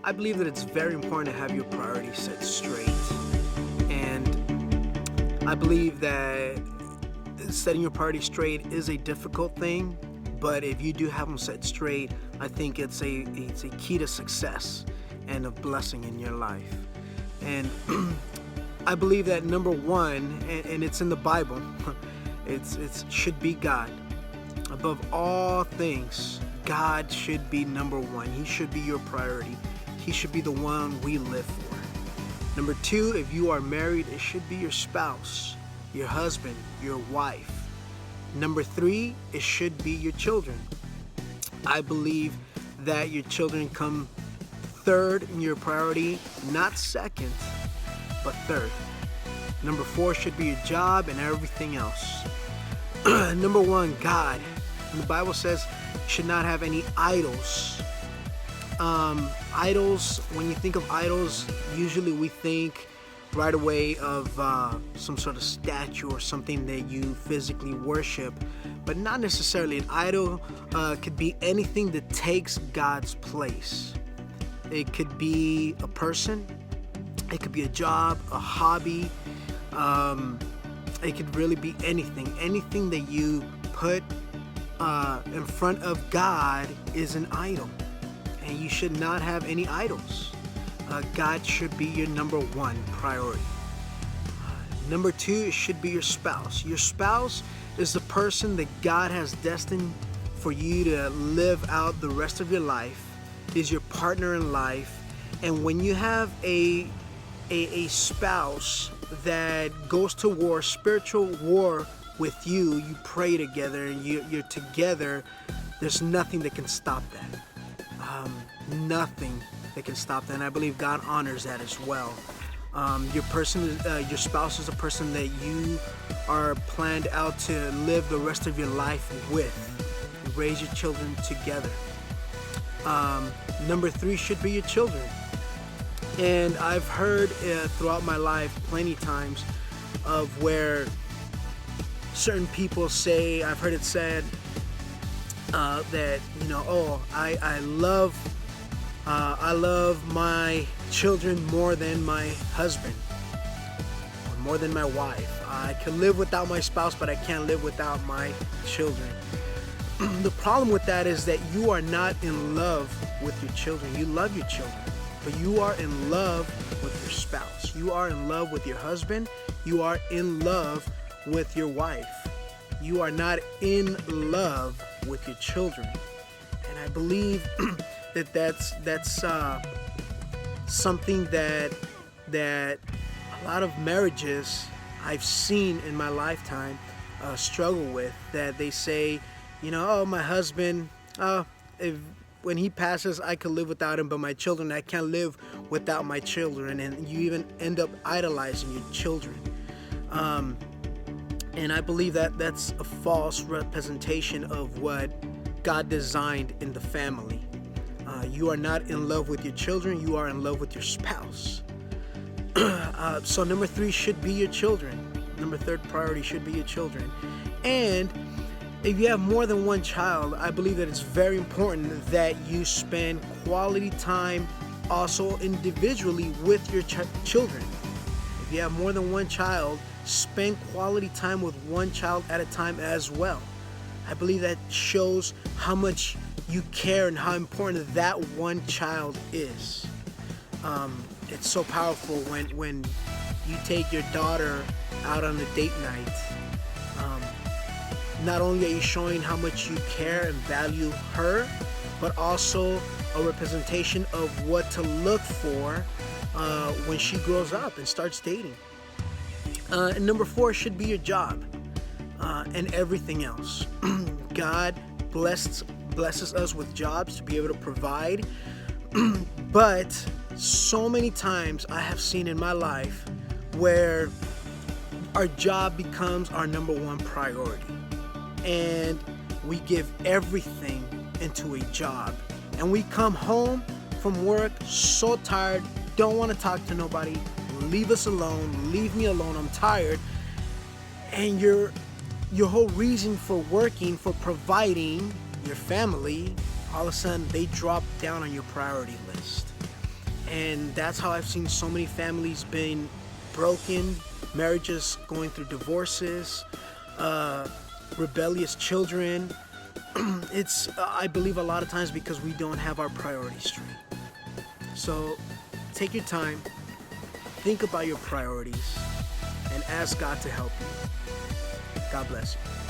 I believe that it's very important to have your priorities set straight. And I believe that setting your priorities straight is a difficult thing, but if you do have them set straight, I think it's a key to success and a blessing in your life. And I believe that number one, and it's in the Bible, it should be God. Above all things, God should be number one. He should be your priority. He should be the one we live for. Number two, if you are married, it should be your spouse, your husband, your wife. Number three, it should be your children. I believe that your children come third in your priority, not second, but third. Number four should be your job and everything else. Number one, God. And the Bible says you should not have any idols. Idols, when you think of idols, usually we think right away of some sort of statue or something that you physically worship, but not necessarily. An idol could be anything that takes God's place. It could be a person, it could be a job, a hobby, it could really be anything that you put in front of God is an idol, and you should not have any idols. God should be your number one priority. Number two, it should be your spouse. Your spouse is the person that God has destined for you to live out the rest of your life, is your partner in life. And when you have a spouse that goes to war, spiritual war with you, you pray together, and you're together, there's nothing that can stop that. Nothing that can stop that, and I believe God honors that as well. Your spouse is a person that you are planned out to live the rest of your life with, raise your children together. Number three should be your children. And I've heard throughout my life plenty times of where certain people say, I've heard it said that, I love my children more than my husband, or more than my wife. I can live without my spouse, but I can't live without my children. The problem with that is that you are not in love with your children. You love your children, but you are in love with your spouse. You are in love with your husband. You are in love with your wife. You are not in love with your children. And I believe that's something that a lot of marriages I've seen in my lifetime struggle with. That they say, my husband, when he passes, I could live without him, but my children, I can't live without my children. And you even end up idolizing your children. And I believe that that's a false representation of what God designed in the family. You are not in love with your children, you are in love with your spouse. So number three should be your children. Number third priority should be your children. And if you have more than one child, I believe that it's very important that you spend quality time also individually with your children. If you have more than one child, spend quality time with one child at a time as well. I believe that shows how much you care and how important that one child is. It's so powerful when you take your daughter out on a date night. Not only are you showing how much you care and value her, but also a representation of what to look for when she grows up and starts dating. And number four should be your job and everything else. God blesses us with jobs to be able to provide, but so many times I have seen in my life where our job becomes our number one priority, and we give everything into a job, and we come home from work so tired, don't want to talk to nobody, leave us alone, leave me alone, I'm tired. And your whole reason for working, for providing your family, all of a sudden they drop down on your priority list. And that's how I've seen so many families being broken, marriages going through divorces, rebellious children. It's, I believe, a lot of times because we don't have our priorities straight. So take your time, think about your priorities, and ask God to help you. God bless you.